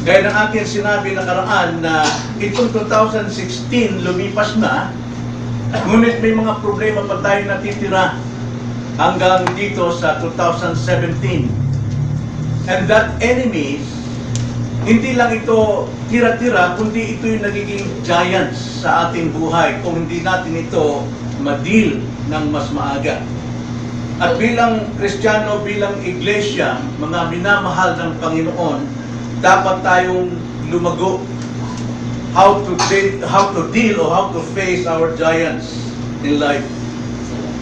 Gaya ng akin sinabi nakaraan na itong 2016 lumipas na, ngunit may mga problema pa tayo natitira hanggang dito sa 2017. And that enemy, hindi lang ito tira-tira, kundi ito yung nagiging giants sa ating buhay kung hindi natin ito ma-deal ng mas maaga. At bilang Kristiyano, bilang iglesia, mga minamahal ng Panginoon, dapat tayong lumago how to deal or how to face our giants in life.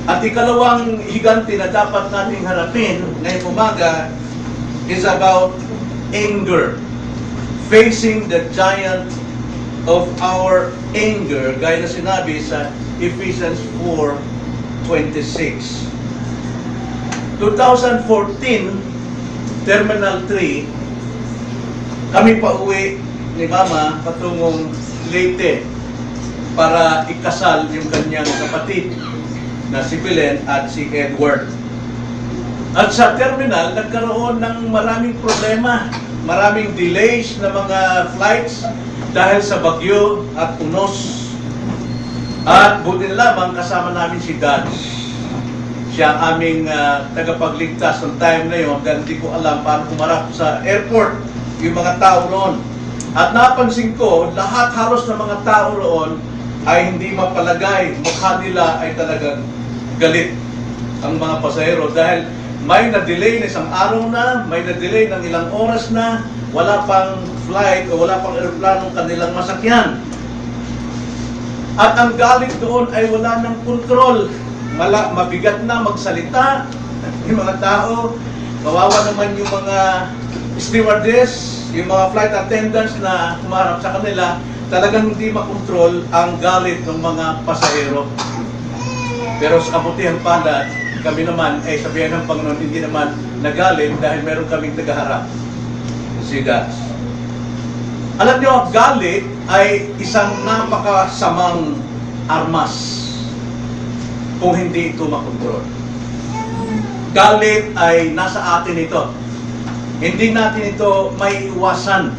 At ikalawang higante na dapat nating harapin ngayong umaga is about anger. Facing the giant of our anger, gaya na sinabi sa Ephesians 4:26. 2014, Terminal 3, kami pa uwi ni Mama patungong Leyte para ikasal yung kanyang kapatid na si Belen at si Edward. At sa terminal, nagkaroon ng maraming problema, maraming delays na mga flights dahil sa bagyo at unos. At buti na lamang kasama namin si Dad. Siya ang aming tagapagligtas ng time na yun dahil hindi ko alam paano kumarap sa airport yung mga tao roon. At napansin ko, lahat halos ng mga tao roon ay hindi mapalagay. Mukha nila ay talagang galit ang mga pasahero dahil may na-delay na isang araw na, may na-delay ng ilang oras na, wala pang flight o wala pang aeroplanong kanilang masakyan. At ang galit doon ay wala ng kontrol. Mabigat na magsalita yung mga tao. Kawawa naman yung mga stewardess, yung mga flight attendants na humarap sa kanila. Talagang hindi makontrol ang galit ng mga pasahero. Pero sa kabutihan pala, kami naman ay sabihan ng Panginoon hindi naman nagalit dahil meron kaming tagaharap. Si God. Alam niyo, galit ay isang napakasamang armas kung hindi ito makontrol. Galit ay nasa atin ito. Hindi natin ito may iwasan.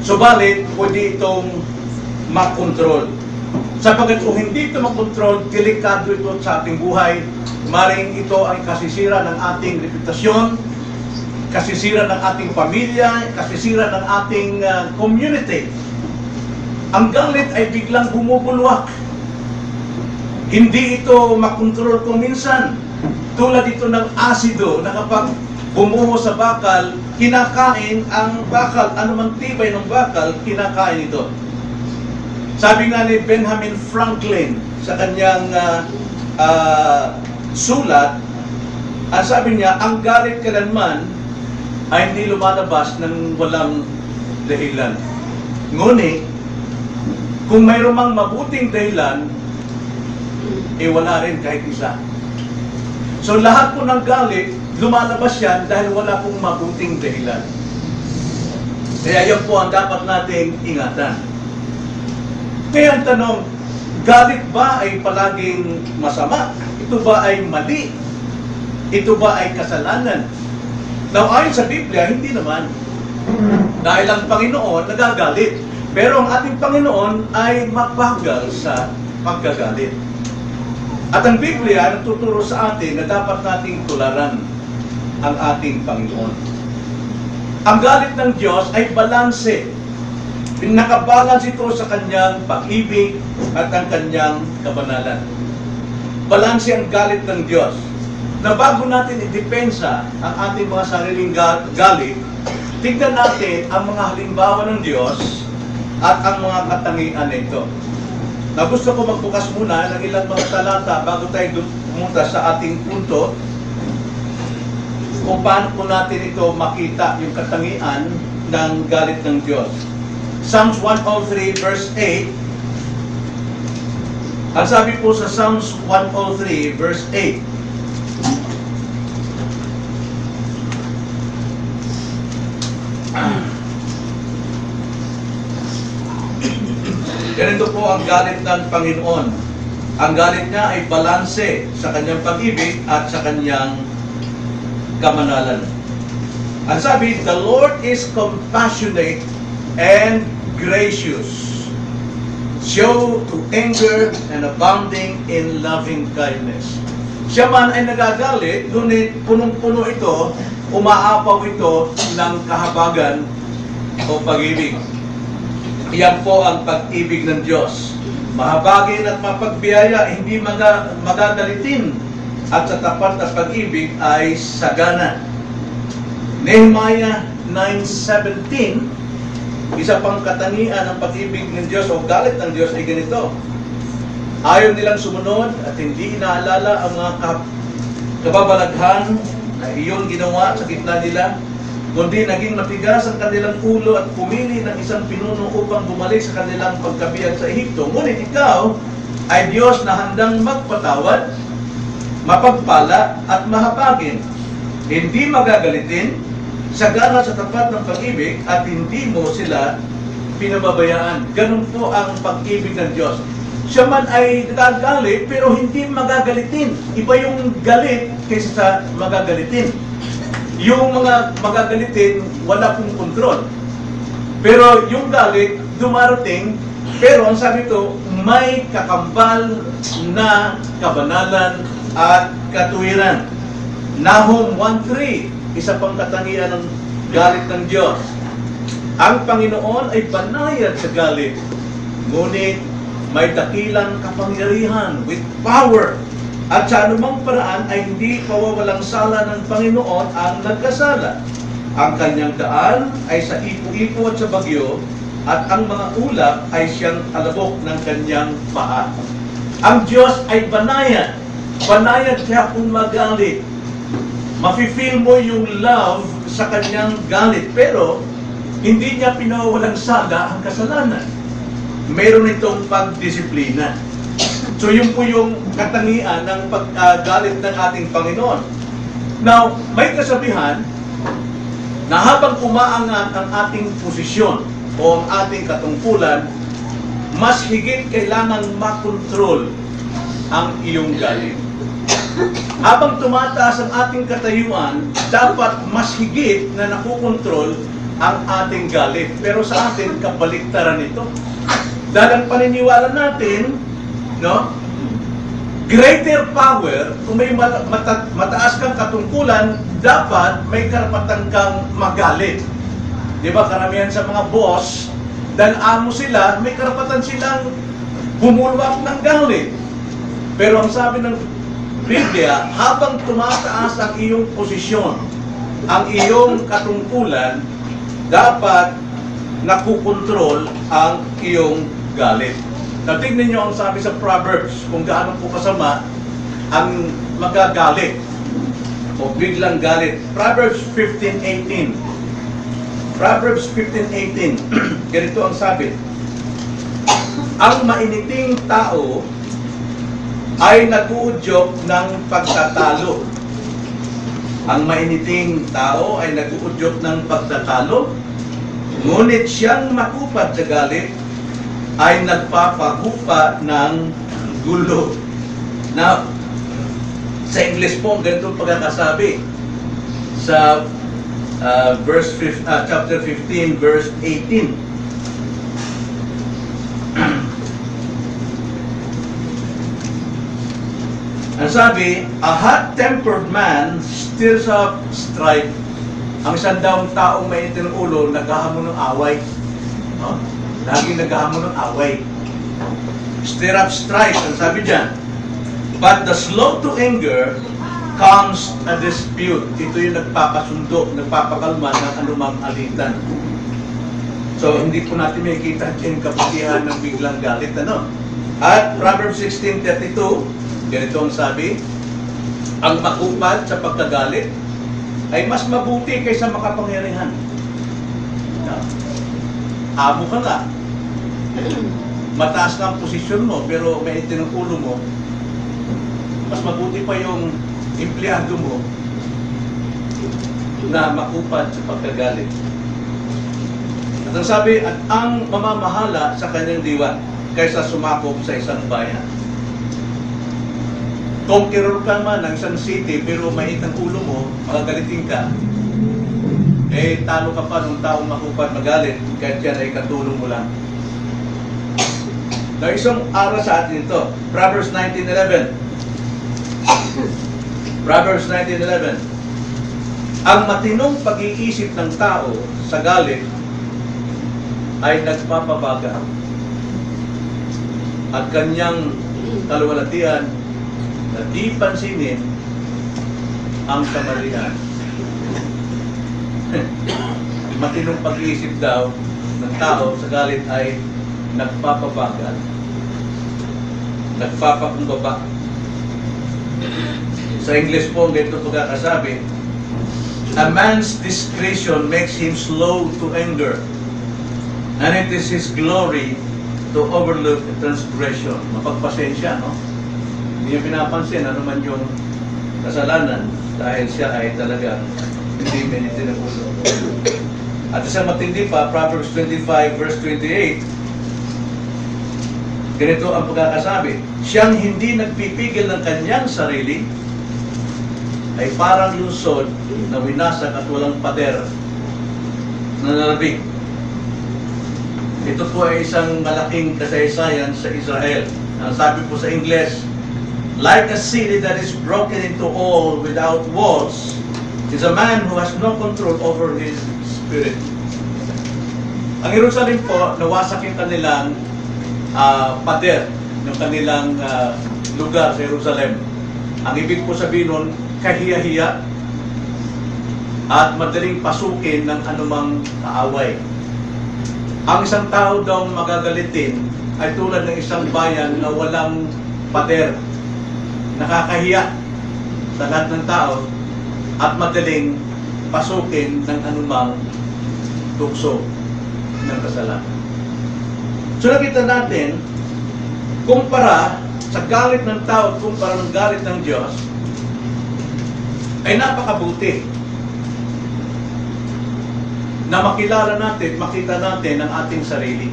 Subalit, pwede itong makontrol. Sapagkat kung hindi ito makontrol, delikado ito sa ating buhay. Maring ito ay kasisira ng ating reputasyon, kasisira ng ating pamilya, kasisira ng ating community. Ang galit ay biglang bumubulwak. Hindi ito makontrol kung minsan. Tulad ito ng asido na kapag bumuho sa bakal, kinakain ang bakal. Anumang tibay ng bakal, kinakain ito. Sabi nga ni Benjamin Franklin sa kanyang sulat, sabi niya, ang galit kailanman ay hindi lumalabas ng walang dahilan. Ngunit, kung mayroon mang mabuting dahilan, wala rin kahit isa. So lahat po ng galit, lumalabas yan dahil wala pong mabuting dahilan. Kaya yan po ang dapat nating ingatan. Kaya ang tanong, galit ba ay palaging masama? Ito ba ay mali? Ito ba ay kasalanan? Now, ayon sa Biblia, hindi naman. Dahil ang Panginoon nagagalit. Pero ang ating Panginoon ay mabagal sa pagkagalit. At ang Biblia nagtuturo sa atin na dapat nating tularan ang ating Panginoon. Ang galit ng Diyos ay balanse. Nakabalance ito sa kanyang pag-ibig at ang kanyang kabanalan. Balanse ang galit ng Diyos. Na bago natin idepensa ang ating mga sariling galit, tignan natin ang mga halimbawa ng Diyos at ang mga katangian nito. Na gusto ko magbukas muna ng ilang mga talata bago tayo pumunta sa ating punto kung paano po natin ito makita yung katangian ng galit ng Diyos. Psalms 103 verse 8. Ang sabi po sa Psalms 103 verse 8, ganito po ang galit ng Panginoon. Ang galit niya ay balanse sa kanyang pag-ibig at sa kanyang kamanalan. Ang sabi, the Lord is compassionate and gracious, slow to anger and abounding in loving kindness. Siya man ay nagagalit, ngunit punong-puno ito, umaapaw ito ng kahabagan o pag-ibig. Iyan po ang pag-ibig ng Diyos. Mahabagin at mapagbiyaya, hindi magagalitin, at sa tapat na pag-ibig ay sagana. Nehemiah 9:17, isa pang katangian ng pag-ibig ng Diyos o galit ng Diyos ay ganito. Ayaw nilang sumunod at hindi inaalala ang mga kababalaghan na iyong ginawa sa gitna nila, kundi naging matigas ang kanilang ulo at pumili ng isang pinuno upang bumalik sa kanilang pagkabiyag sa Ehipto. Ngunit ikaw ay Diyos na handang magpatawad, mapagpala at mahabagin, hindi magagalitin, sagana sa tapat ng pag-ibig at hindi mo sila pinababayaan. Ganun po ang pag-ibig ng Diyos. Siya man ay nagagalit pero hindi magagalitin. Iba yung galit kaysa sa magagalitin. Yung mga magagalitin, wala pong kontrol. Pero yung galit, dumarating, pero ang sabi ito, may kakambal na kabanalan at katuwiran. Nahum 1:3, isa pang katangian ng galit ng Diyos. Ang Panginoon ay banayad sa galit, ngunit may dakilang kapangyarihan with power. At sa anumang paraan ay hindi pawawalang sala ng Panginoon ang nagkasala. Ang kanyang daan ay sa ipo-ipo at sa bagyo, at ang mga ulap ay siyang alabok ng kanyang paa. Ang Diyos ay banayad. Banayad siya kung magalit. Mafe-feel mo yung love sa kanyang galit, pero hindi niya pinawawalang sala ang kasalanan. Meron itong pagdisiplina. So yun po yung katangian ng paggalit ng ating Panginoon. Now, may kasabihan na habang umaangat ang ating posisyon o ang ating katungkulan, mas higit kailangan makontrol ang iyong galit. Habang tumataas ang ating katayuan, dapat mas higit na nakukontrol ang ating galit. Pero sa atin, kabaliktaran ito. Dahil ang paniniwala natin, no, greater power, kung may mataas kang katungkulan, dapat may karapatan kang magalit. Di ba, karamihan sa mga boss, dahil amo sila, may karapatan silang bumulwak ng galit. Pero ang sabi ng Biblia, habang tumataas ang iyong posisyon, ang iyong katungkulan, dapat nakukontrol ang iyong galit. Now, tignan nyo ang sabi sa Proverbs, kung gaano po kasama ang magagalit o biglang galit. Proverbs 15:18. Proverbs 15:18. Ganito ang sabi. Ang mainiting tao ay nag-uudyok ng pagtatalo. Ang mainiting tao ay nag-uudyok ng pagtatalo, ngunit siyang makupad sa galit ay nagpapahupa ng gulo. Now, sa English po, ganitong pagkakasabi sa chapter 15, verse 18. Ang sabi, a hot-tempered man stirs up strife. Ang isang daong taong mainit ng ulo, naghahamon ng away. No? Laging naghahamon ng away. Stir up strife, ang sabi dyan. But the slow to anger comes a dispute. Ito yung nagpapasundo, nagpapakalma ng anumang alitan. So, hindi po natin makikita yung kabutihan ng biglang galit. Ano? At Proverbs 16:32, ganito ang sabi, ang makupad sa pagkagalit ay mas mabuti kaysa makapangyarihan. Amo ka nga. Mataas na ang posisyon mo, pero may itin ang ulo mo. Mas mabuti pa yung empleyado mo na makupad sa pagkagalit. At ang sabi, at ang mamamahala sa kanyang diwa kaysa sumakop sa isang bayan. Conqueror ka man ng isang city, pero mainit ang ulo mo, magagalitin ka, talo ka pa nung taong makupad magalit, kahit yan ay katulong mo lang. Na isang aral sa atin ito, Proverbs 19:11. Proverbs 19:11. Ang matinong pag-iisip ng tao sa galit ay nagpapabaga at kanyang kaluwalhatian na di pansinin ang kamalian. Matinong pag-iisip daw ng tao sa galit ay nagpapabagal, nagpapakumbaba. Sa English po, ganito pagkakasabi, a man's discretion makes him slow to anger, and it is his glory to overlook a transgression. Mapagpasensya, no? Hindi niya pinapansin ano man yung kasalanan dahil siya ay talaga hindi miniti ng ulo. At isang matindi pa, Proverbs 25 verse 28, ganito ang pagkakasabi, siyang hindi nagpipigil ng kanyang sarili ay parang lungsod na winasak at walang pader na nalabing. Ito po ay isang malaking kasaysayan sa Israel. Ang sabi po sa English, like a city that is broken into all without walls is a man who has no control over his spirit. Ang Jerusalem po, nawasak yung kanilang pader, yung kanilang lugar sa Jerusalem. Ang ibig po sabihin nun, kahiya-hiya at madaling pasukin ng anumang kaaway. Ang isang tao daw magagalitin ay tulad ng isang bayan na walang pader, nakakahiya sa lahat ng tao at madaling pasukin ng anumang tukso ng kasalanan. So nakita natin, kumpara sa galit ng tao at kumpara ng galit ng Diyos, ay napakabuti na makilala natin, makita natin ang ating sarili.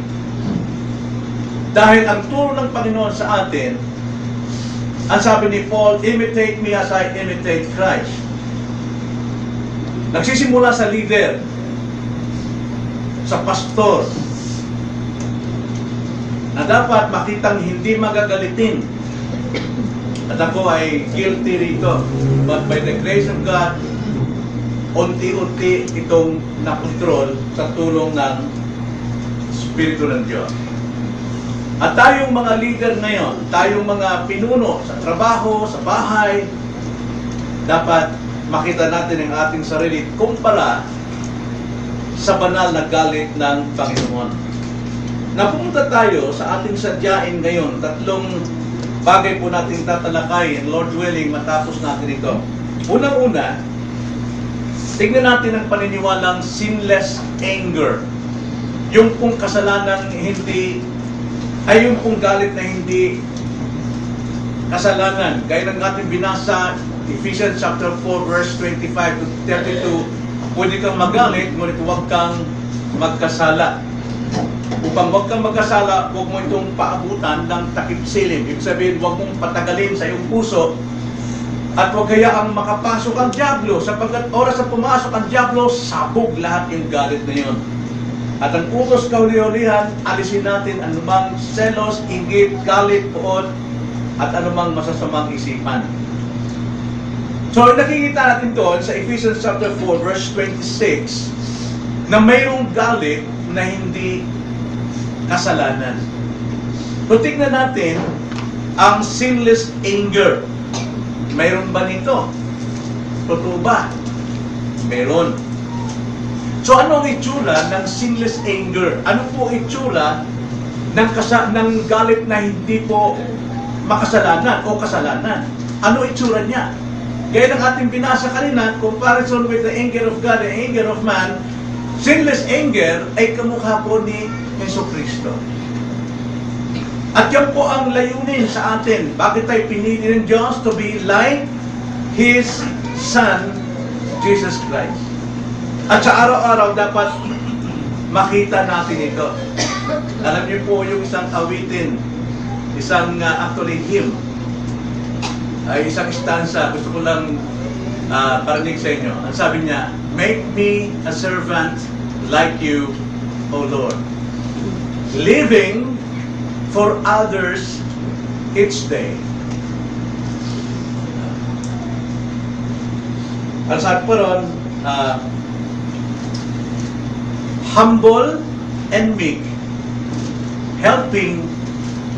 Dahil ang turo ng Panginoon sa atin, ang sabi ni Paul, imitate me as I imitate Christ. Nagsisimula sa leader, sa pastor, na dapat makitang hindi magagalitin. At ako ay guilty rito. But by the grace of God, unti-unti itong nakontrol sa tulong ng Espiritu ng Diyos. At tayong mga leader ngayon, tayong mga pinuno sa trabaho, sa bahay, dapat makita natin ang ating sarili kumpara sa banal na galit ng Panginoon. Napunta tayo sa ating sadyain ngayon, tatlong bagay po natin tatalakayin, Lord willing, matapos natin ito. Unang-una, tignan natin ang paniniwalang sinless anger. Yung pong kasalanan hindi, ay yung pong galit na hindi kasalanan. Gaya ng ating binasa, Ephesians chapter 4, verse 25 to 32, pwede kang magalit, ngunit huwag kang magkasala. Upang huwag kang magkasala, huwag mo itong paabutan ng takip silim. Ibig sabihin, huwag mong patagalin sa iyong puso at huwag hayaang makapasok ang dyablo, sapagkat oras na pumasok ang dyablo, sabog lahat yung galit na yun. At ang utos kauli-ulihan, alisin natin anumang selos, inggit, galit, puot, at anumang masasamang isipan. So, nakikita natin doon sa Ephesians chapter 4, verse 26, na mayroong galit na hindi kasalanan. So, tignan natin ang sinless anger. Mayroon ba nito? Totoo ba? Mayroon. So, ano ang itsura ng sinless anger? Ano po itsura ng galit na hindi po makasalanan o kasalanan? Ano itsura niya? Gaya ng ating binasa kanina, comparison with the anger of God and anger of man, sinless anger ay kamukha po ni Jesucristo. At yan po ang layunin sa atin. Bakit tayo pinili ng Diyos to be like His Son, Jesus Christ? At sa araw-araw dapat makita natin ito. Alam niyo po yung isang awitin, isang actually hymn, ay isang stanza, gusto ko lang parinig sa inyo. Ang sabi niya, make me a servant like you, O Lord. Living for others each day. Ang sabi po ron, humble and meek, helping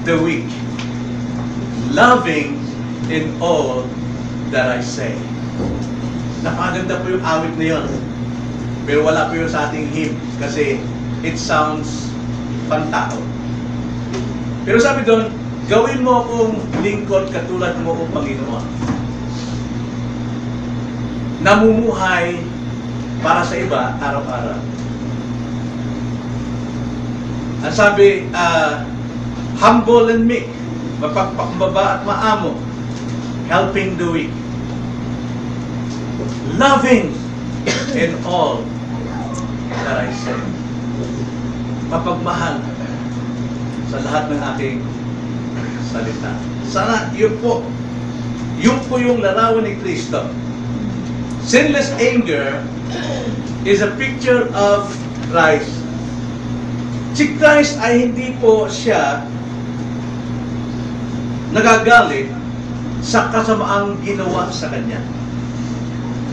the weak, loving in all that I say. Napakaganda po yung awit na yun. Pero wala po yun sa ating hymn kasi it sounds pantao. Pero sabi doon, gawin mo akong lingkod katulad mo, O Panginoon. Namumuhay para sa iba araw-araw. Ang sabi, humble and meek, mapagpakumbaba at maamo, helping the weak, loving in all that I say. Mapagmahal sa lahat ng aking salita. Sana yun po yung larawan ni Kristo. Sinless anger is a picture of Christ. Si Christ ay hindi po siya nagagalit sa kasamaang ginawa sa kanya.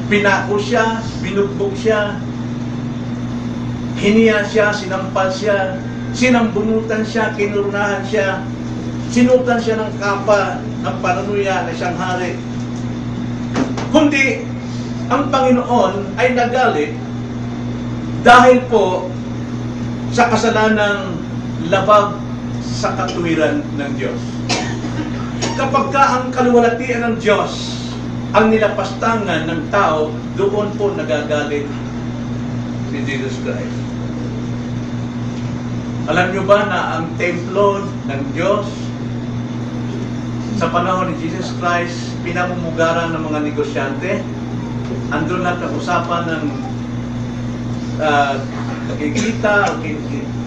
Pinako siya, binugbog siya, hiniya siya, sinampal siya, sinambunutan siya, kinurunahan siya, sinutan siya ng kapa ng panunuya na siyang hari. Kundi, ang Panginoon ay nagalit dahil po sa kasalanang labag sa katuwiran ng Diyos. Kapag ka ang kaluwalhatian ng Diyos ang nilapastangan ng tao, doon po nagagalit si Jesus Christ. Alam nyo ba na ang templo ng Diyos sa panahon ni Jesus Christ, pinamumugaran ng mga negosyante? Andun lang ang usapan ng nakikita,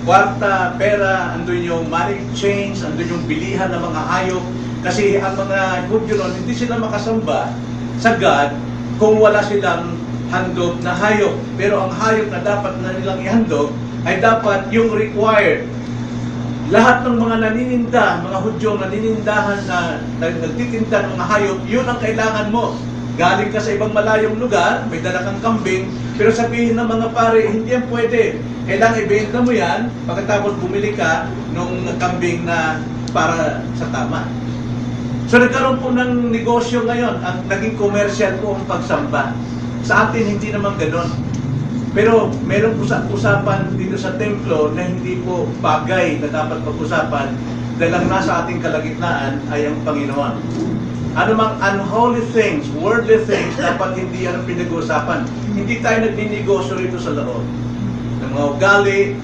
kwarta, pera, andun yung money change, andun yung bilihan ng mga hayop. Kasi ang mga Hudyo noon, hindi sila makasamba sa God kung wala silang handog na hayop. Pero ang hayop na dapat na nilang ihandog ay dapat yung required. Lahat ng mga nanininda, mga Hudyo naninindahan na nagtitinda ng mga hayop, yun ang kailangan mo. Galing ka sa ibang malayong lugar, may dala kang kambing, pero sabihin ng mga pare, hindi yan pwede. Kailangan ibenta mo yan, pagkatapos bumili ka ng kambing na para sa tama. So nagkaroon po ng negosyo ngayon, ang naging commercial po ang pagsamba. Sa atin, hindi naman ganon. Pero meron usapan dito sa templo na hindi po bagay na dapat pag-usapan dahil ang nasa ating kalagitnaan ay ang Panginoon. Ano mang unholy things, worldly things, dapat hindi yan ang pinag-uusapan. Hindi tayo nagninegosyo rito sa loob. Ng mga ugali,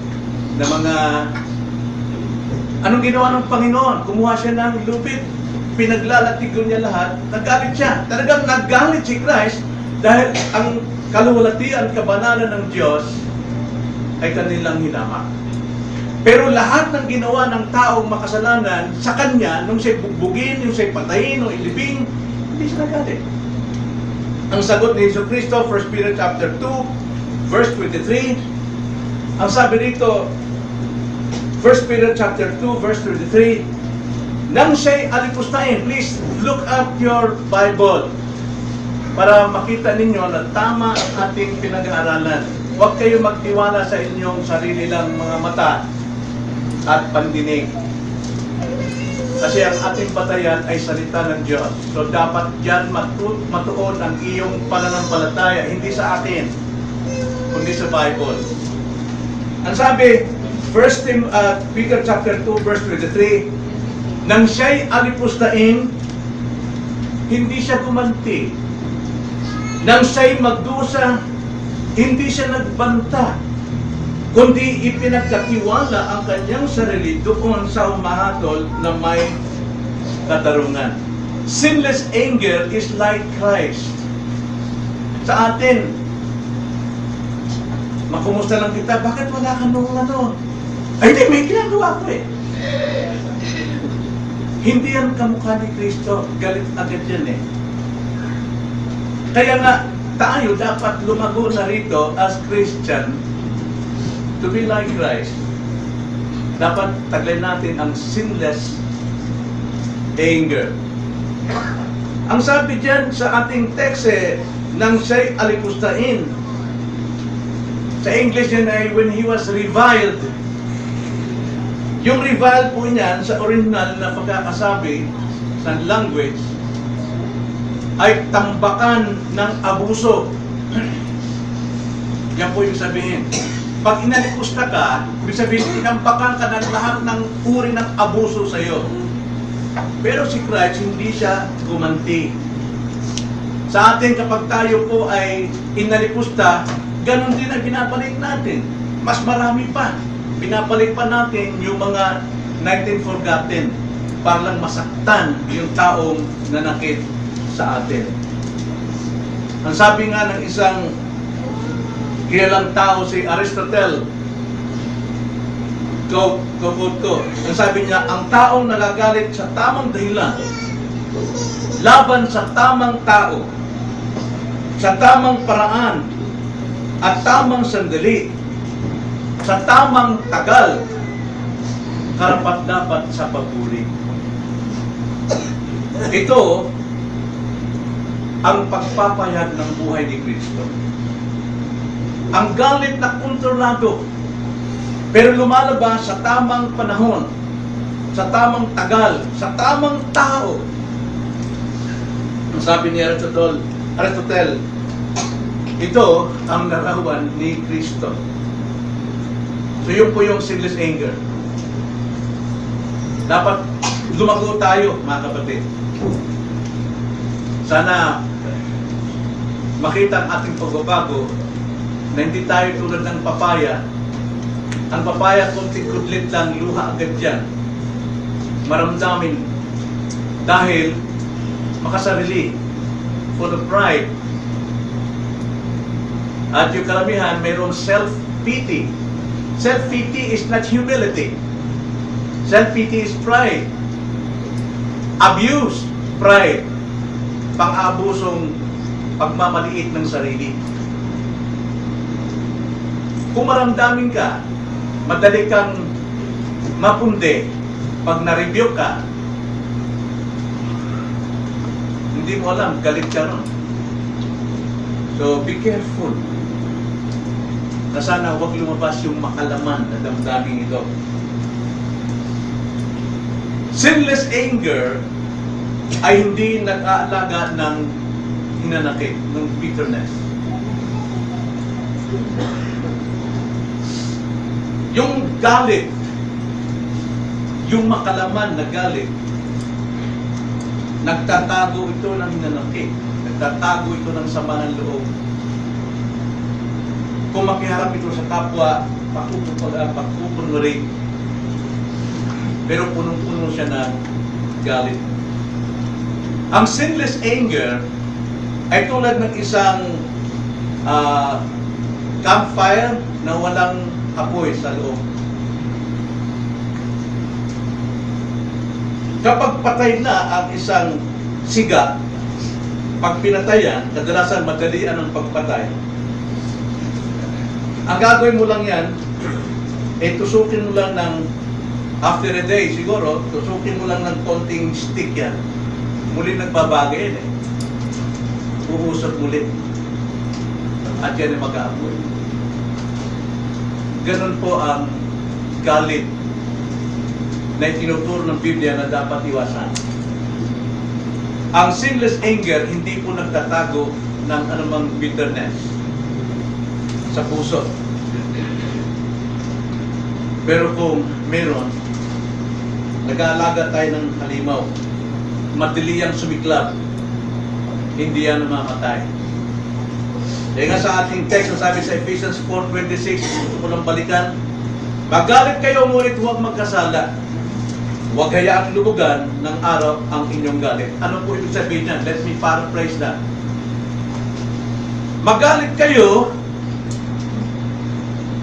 ng mga... Anong ginawa ng Panginoon? Kumuha siya ng lupit, pinaglalatigon niya lahat, nagalit siya. Talagang nagalit si Christ dahil ang kaluwalhatian, kabanalan ng Diyos ay kanilang hinamak. Pero lahat ng ginawa ng taong makasalanan sa Kanya, nung siya'y bugbugin, nung siya'y patayin, o ilibing, hindi siya nagalit. Ang sagot ni Jesucristo, 1 Peter chapter 2, verse 23, ang sabi dito, 1 Peter chapter 2, verse 23, nang siya'y alipustahin, please look up your Bible para makita ninyo na tama ang ating pinag-aaralan. Huwag kayo magtiwala sa inyong sarili lang mga mata at pandinig. Kasi ang ating batayan ay salita ng Diyos. So dapat dyan matuon ang iyong pananampalataya, hindi sa atin, kundi sa Bible. Ang sabi, Peter chapter 2, verse 23, nang siya'y alipustain, hindi siya gumanti. Nang siya'y magdusa, hindi siya nagbanta, kundi ipinagkatiwala ang kanyang sarili doon sa humahatol na may katarungan. Sinless anger is like Christ. Sa atin, makumusta lang kita, bakit wala ka nung ano? Ay, hindi, may ginagawa ko eh. Hindi yan kamukha ni Kristo, galit agad yan eh. Kaya nga, tayo dapat lumago na rito as Christian to be like Christ. Dapat taglay natin ang sinless anger. Ang sabi dyan sa ating text nang siya'y alipustahin. Sa English yan ay when he was reviled. Yung reviled po niyan sa original na pagkakasabi sa language ay tambakan ng abuso. Yan po yung sabihin. Pag inalipusta ka, ibig sabihin, tinambakan ka ng lahat ng uri ng abuso sa iyo. Pero si Christ, hindi siya gumanti. Sa atin, kapag tayo po ay inalipusta, ganun din ang binabalik natin. Mas marami pa. Binabalik pa natin yung mga 19 forgotten para lang masaktan yung taong nanakit sa atin. Ang sabi nga ng isang kilalang tao, si Aristotle, ang sabi niya, ang taong nagagalit sa tamang dahilan, laban sa tamang tao, sa tamang paraan, at tamang sandali, sa tamang tagal, karapat-dapat sa papuri. Ito ang pagpapayag ng buhay ni Kristo. Ang galit na kontrolado, pero lumalabas sa tamang panahon, sa tamang tagal, sa tamang tao. Ang sabi ni Aristotle, ito ang larawan ni Kristo. So yun po yung sinless anger. Dapat lumago tayo, mga kapatid. Sana makita ang ating pagbabago na hindi tayo tulad ng papaya. Ang papaya, kunting kudlit lang, luha agad yan. Maramdamin. Dahil makasarili. Full of pride. At yung karamihan, mayroong self-pity. Self-pity is not humility. Self-pity is pride. Abuse, pride. Pang-abusong pagmamaliit ng sarili. Kung maramdamin ka, madali kang mapundi pag na-review ka, hindi mo alam, galit ka nun. So, be careful na sana huwag lumabas yung makalaman na damdamin ito. Sinless anger ay hindi nag-aalaga ng hinanakit, ng bitterness. Yung galit, yung makalaman na galit, nagtatago ito ng hinanakit, nagtatago ito ng sama ng loob. Kung makiharap ito sa kapwa, pakupunwari, pero punong-puno siya ng galit. Ang sinless anger ay tulad ng isang campfire na walang apoy sa loob. Kapag patay na ang isang siga, pag pinatayan, kadalasan madalian ang pagpatay. Ang gagawin mo lang yan, tusukin mo lang ng, after a day siguro, tusukin mo lang ng konting stick yan. Muli nagbabago yan Uusap muli. At yan ay mag-aapoy. Ganun po ang galit na itinuturo ng Biblia na dapat iwasan. Ang sinless anger, hindi po nagtatago ng anumang bitterness sa puso. Pero kung meron, nag-aalaga tayo ng halimaw, madali yang sumiklab, hindi yan namamatay. Kaya nga sa ating text, sabi sa Ephesians 4:26, gusto ko lang balikan, magalit kayo ngunit huwag magkasala. Huwag hayaang lubugan ng araw ang inyong galit. Ano po ibig sabihin niyan? Let me paraphrase that. Magalit kayo,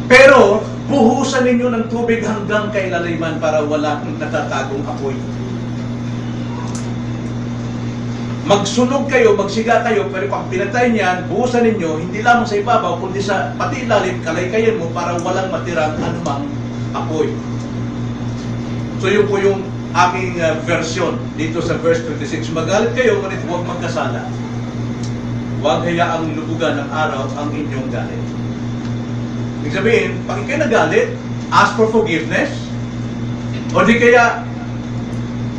pero buhusan ninyo ng tubig hanggang kailaliman para wala natatagong apoy. magsunog kayo, magsiga kayo, pero pag pinatay niyan, buhusan ninyo, hindi lamang sa ibabaw, kundi sa pati ilalim, kalaykayan mo para walang matirang anumang apoy. So yun po yung aking version dito sa verse 26. Magalit kayo, ngunit huwag magkasala. Huwag hayaang lubugan ng araw ang inyong galit. Ibig sabihin, pag ikay nagalit, ask for forgiveness, o di kaya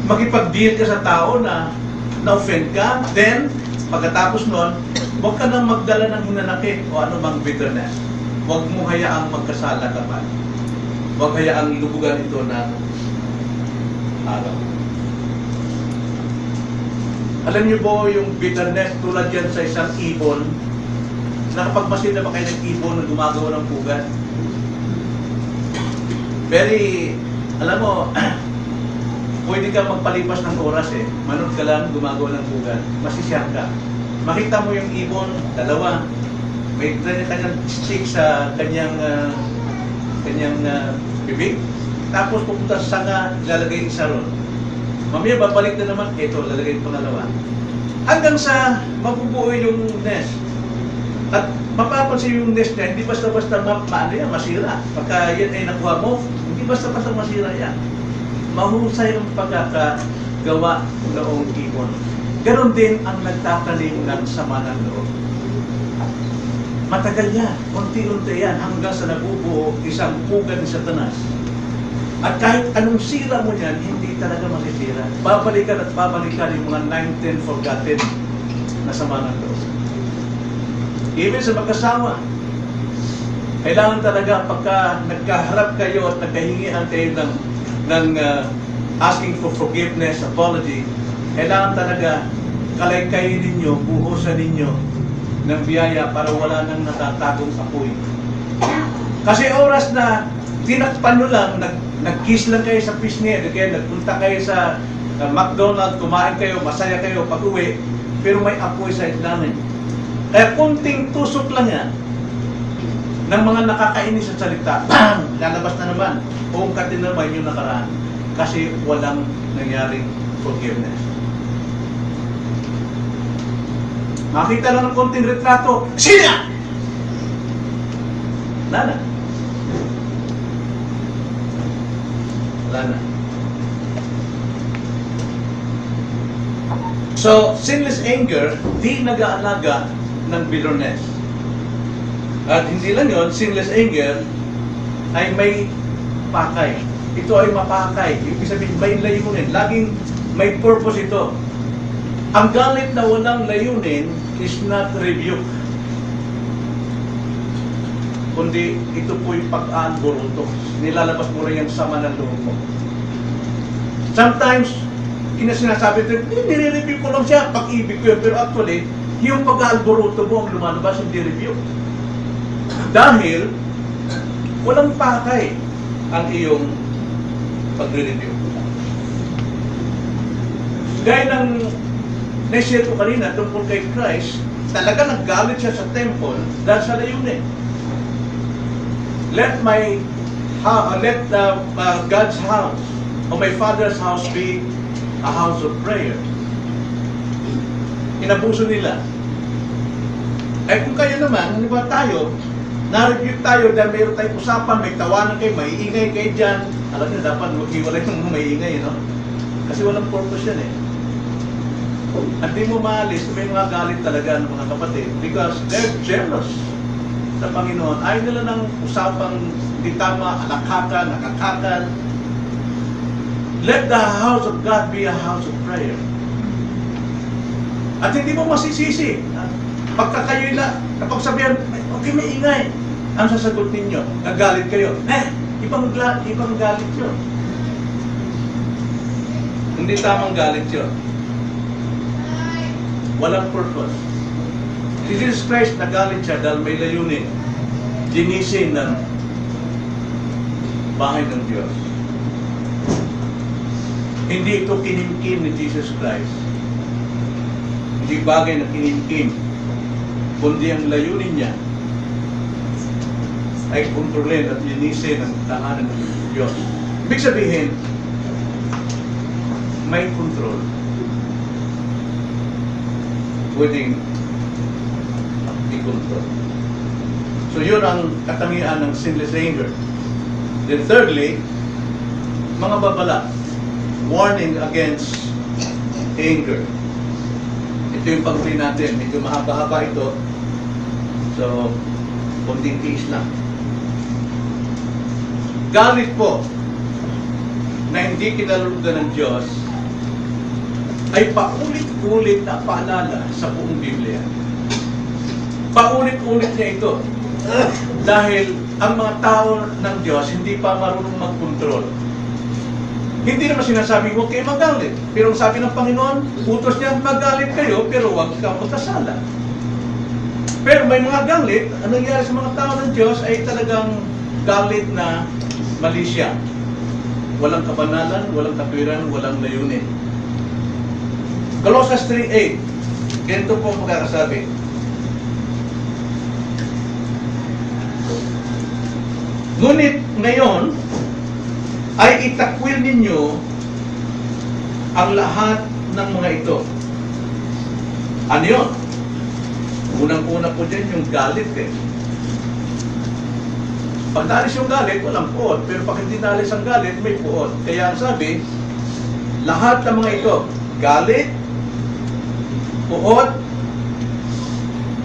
makipag-deal ka sa tao na na-offend ka, then, pagkatapos nun, huwag ka nang magdala ng hinanakit o anumang bitterness. Huwag mo hayaang magkasala ka pa. Huwag hayaang lubugan ito ng araw. Alam niyo po yung bitterness, tulad yan sa isang ibon, nakapagmasin na ba kayo ng ibon na gumagawa ng pugat? Alam mo, pwede ka magpalipas ng oras manood ka lang, gumagawa ng pugat, masisiyang ka. Makita mo yung ibon, dalawa, may kanyang stick sa kanyang bibig, tapos pupunta sa sanga, lalagay isa ron. Mamaya babalik na naman, ito, lalagay yung pangalawa. Hanggang sa mabubuo yung nest. At mapapansin yung nest na hindi basta-basta masira. Pagka yan ay nakuha mo, hindi basta-basta masira yan. Mahusay ang pagkakagawa noong ibon. Ganon din ang nagtatanim ng sama ng loob. Matagal yan, unti-unti yan, hanggang sa nabubuo isang pugan ni Satanas. At kahit anong sira mo yan, hindi talaga masisira. Babalikan at babalikan yung mga 9-10 forgotten na sama ng loob. Even sa magkasawa, kailangan talaga pagka nagkaharap kayo at nagkahingihan kayo ng asking for forgiveness, apology, kailangan talaga kalaykayin ninyo, buhusan ninyo ng biyaya para wala nang natatagong apoy. Kasi oras na tinakpan nyo lang, nag-kiss lang kayo sa pisngi, kaya nagpunta kayo sa McDonald's, kumain kayo, masaya kayo pag-uwi, pero may apoy sa ilalim. Kaya kunting tusok lang yan ng mga nakakainis sa salita, bang! Lalabas na naman. Ungkat din naman yung nakaraan. Kasi walang nangyaring forgiveness. Makita lang ng konting retrato, sina! Wala na. Wala na. So, sinless anger, di nag-aalaga ng bitterness. At hindi lang yun, sinless anger ay may pakay. Ito ay mapakay. Ibig sabihin, may layunin. Laging may purpose ito. Ang galit na walang layunin is not rebuke. Kundi ito po yung pag-aanboroto. Nilalabas mo rin yung sama ng loob mo. Sometimes, sinasabi ito, nire-review ko lang siya, pag-ibig ko yun. Pero actually, yung pag-aalboroto mo ang lumalabas, hindi review. Dahil, walang pakay ang iyong pagre-review. Gaya ng na-share ko kanina tungkol kay Christ, talaga naggalit siya sa temple dahil sa layunin. Let God's house or my Father's house be a house of prayer. Inabuso nila. Eh kung kayo naman, ano ba tayo, na-review tayo dahil mayroon tayong usapan, may tawanan kayo, may ingay kayo dyan. Alam niyo, dapat maghiwalay yung may ingay, no? Kasi walang purpose yan At di mo maalis, may mga galit talaga ng mga kapatid because they're jealous sa Panginoon. Ayaw nila ng usapang di tama, alakakan, nakakakan. Let the house of God be a house of prayer. At hindi mo masisisi. Pagka kayo kapag sabihan, okay, may ingay. Ang sasagot ninyo, nagalit kayo. Ibang galit yun. Hindi tamang galit yun. Walang purpose. Si Jesus Christ nagalit siya dahil may layunin. Linisin ng bahay ng Diyos. Hindi ito kinimkim ni Jesus Christ. Hindi bagay na kinimkim. Kundi ang layunin niya ay kontrolin at linisin ang tahanan ng Diyos. Ibig sabihin, may control. pwedeng i-control. So yun ang katangian ng sinless anger. Then thirdly, mga babala, warning against anger. Ito yung pag-uli natin. Medyo mahaba-haba ito. So, konting tiis lang. Galit po na hindi kinalulugan ng Diyos ay paulit-ulit na paalala sa buong Biblia. Paulit-ulit niya ito. Dahil ang mga tao ng Diyos hindi pa marunong mag-control. Hindi naman sinasabing huwag kayo magalit. Pero ang sabi ng Panginoon, utos niya, magalit kayo, pero huwag kang magkasala. Pero may mga galit, ang nangyari sa mga tao ng Diyos ay talagang galit na malisya. Walang kabanalan, walang katwiran, walang layunin. Colossus 3:8. Ganito po ang pagkakasabi. Ngunit ngayon ay itakwil ninyo ang lahat ng mga ito. Ano yun? Unang-una po dyan yung galit eh. Pag naalis yung galit, walang puot. Pero pag hindi naalis ang galit, may puot. Kaya ang sabi, lahat ng mga ito, galit, puot,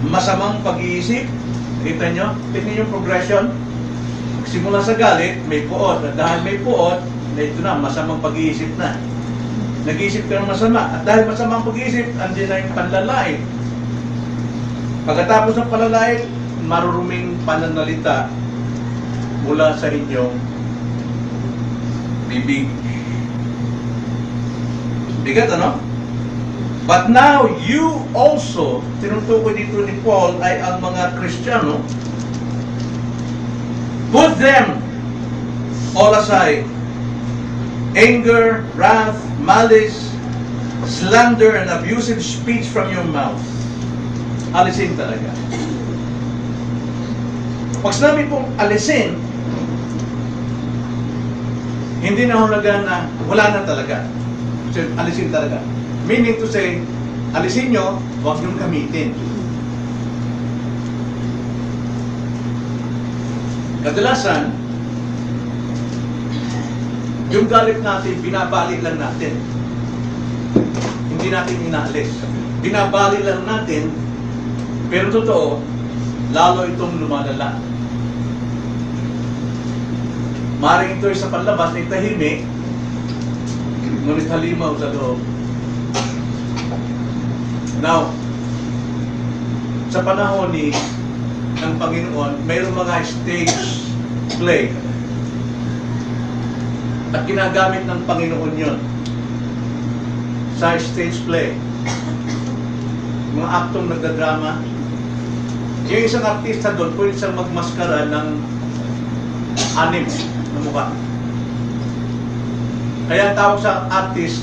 masamang pag-iisip. Kita nyo? Tingnan yung progression. Simula sa galit, may puot. At dahil may puot, ito na, masamang pag-iisip na. Nag-iisip ka ng masama. At dahil masamang pag-iisip, andyan na yung panlalait. Pagkatapos ng panlalait, maruruming pananalita mula sa inyong bibig. Bigat, ano? But now, you also, tinutukoy dito ni Paul ay ang mga Kristiyano, put them all aside. Anger, wrath, malice, slander, and abusive speech from your mouth. Alisin talaga. Pag sinabi pong alisin, hindi na hulagan na wala na talaga. So, alisin talaga. Meaning to say, alisin nyo, huwag nyo gamitin. Kadalasan, yung galit natin, binabali lang natin. Hindi natin inaalis. Binabali lang natin, pero totoo, lalo itong lumalala. Maring ito ay sa panlabas ay tahimik, ngunit halimaw sa loob. Now, sa panahon ng Panginoon, mayroong mga stage play. At ginagamit ng Panginoon yun sa stage play. Mga aktong nagdadrama. Yung isang artista doon, pwede siyang magmaskara ng anim na mukha. Kaya tawag sa artist,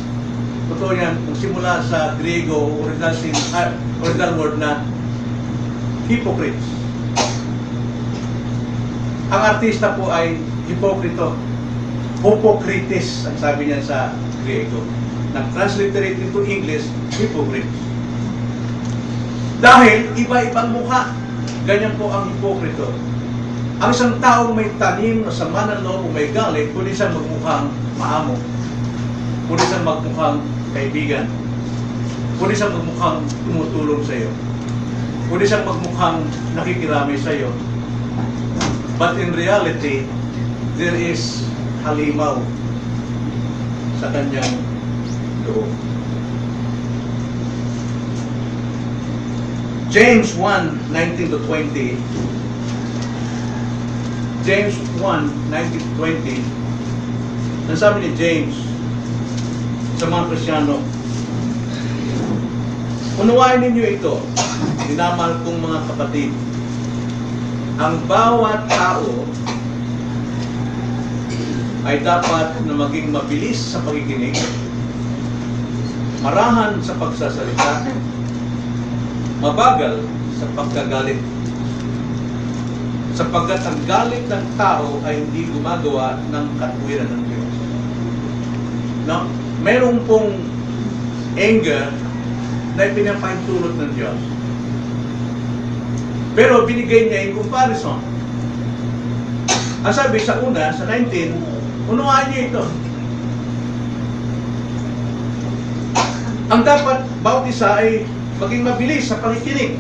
totoo yan, kung simula sa Griego, original word na hypocrites. Ang artista po ay hipokrito. Hypocrites, ang sabi niya sa Griego. Nag-transliterate into English, hypocrites. Dahil iba-ibang mukha. Ganyan po ang hipokrito. Ang isang taong may tanim na sama ng loob o may galit, kundi siyang magmukhang maamo. Kundi siyang magmukhang kaibigan. Kundi siyang magmukhang tumutulong sa iyo. Kundi siyang magmukhang nakikiramay sa iyo. But in reality, there is halimaw sa kanyang loob. James 1:19-20. James 1:19-20. Ang sabi ni James sa mga Kristiyano, unawain ninyo ito, minamahal kong mga kapatid. Ang bawat tao ay dapat na maging mabilis sa pakikinig, marahan sa pagsasalita, mabagal sa pagkagalit. Sapagkat ang galit ng tao ay hindi gumagawa ng katwiran ng Diyos. Now, meron pong anger na ipinapahintulot ng Diyos. Pero binigay niya in comparison. Ang sabi sa una, sa 19, unuhan niyo ito. Ang dapat bawat isa ay maging mabilis sa pakikinig,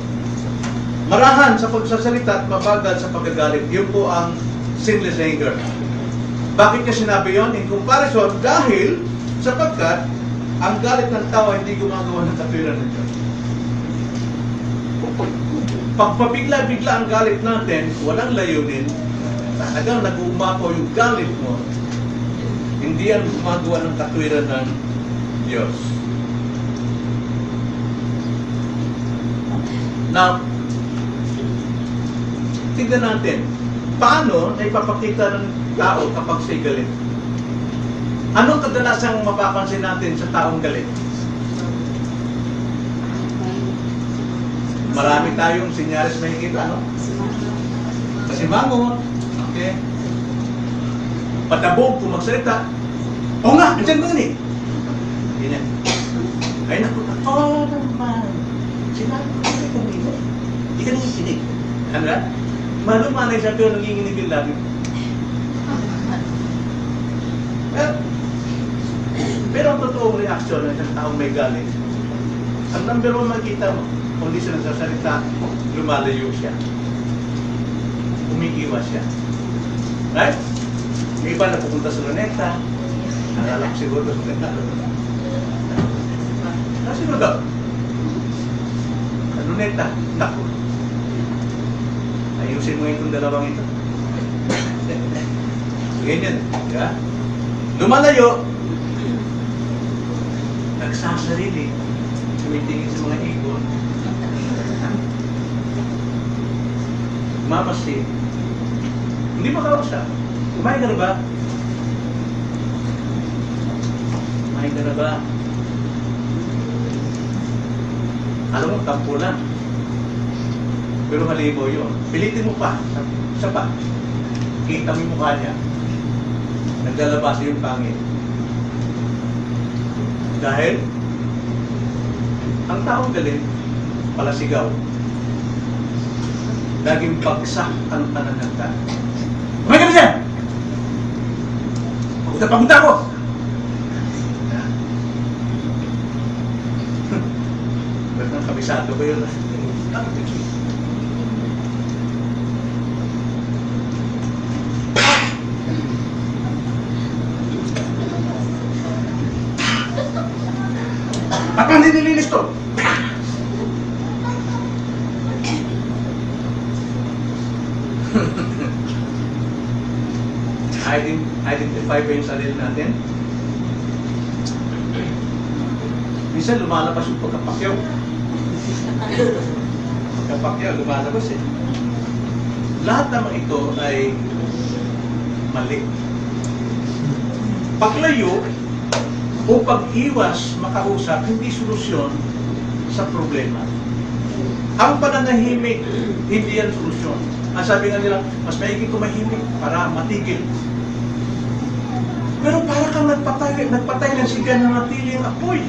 marahan sa pagsasalita at mabagal sa pagagalit. Yun po ang sinless anger. Bakit niya sinabi yun? In comparison, dahil sapagkat ang galit ng tao hindi gumagawa ng katwiran ng Diyos. Pagpabigla-bigla ang galit natin, walang layunin, talagang nag-umapaw yung galit mo, hindi ang gumagawa ng katwiran ng Diyos. Now, tignan natin, paano na ipapakita ng tao kapag siya'y galit? Anong kadalasang mapapansin natin sa taong galit? Marami tayong sinyalis makikita, no? Masimangot, okay? Patabog kung magsalita. O nga, andyan mo yun eh. Ganyan. Ay naku, naman. Sinabi ko kayo kanina. Hindi ka nangikinig. Ano na? Malumanay siya pero nanginginig yung labi. Pero ang totoong reaksyon ng isang taong may galit, ang number one makikita mo, kung hindi siya nagsasalita, lumalayo siya. Umiiwas siya. Right? Yung iba na pupunta sa luneta, nalalak siguro sa luneta. Sino daw? Sa luneta, naku. Ayusin mo itong dalawang ito. Ganyan. Yeah? Lumalayo, nagsasarili, tumitingin sa mga ikon, mamasid, hindi makausap. Kumain ka na ba? Kumain ka na ba? Alam mo, tampo lang. Pero halimaw yun. Pilitin mo pa. Isa pa. Kita mo yung mukha niya. Naglalabas yung pangit. Dahil ang taong galit, palasigaw. Laging bagsak ang pananagta. Kumain ka na dyan! Papunta ako! Ba't nang kabisado ko yun? Ba't nang nililinis to? Identify ba yung sarili natin? Minsan lumalabas yung pagkapakyaw. Pagkapakyaw, lumalabas eh. Lahat naman ito ay mali. Paglayo o pag-iwas makausap, hindi solusyon sa problema. Ang pananahimik, hindi yan solusyon. Ang sabi nga nila, mas maiging tumahimik para matigil. Pero para kang nagpatay ng siga na natili ang apoy.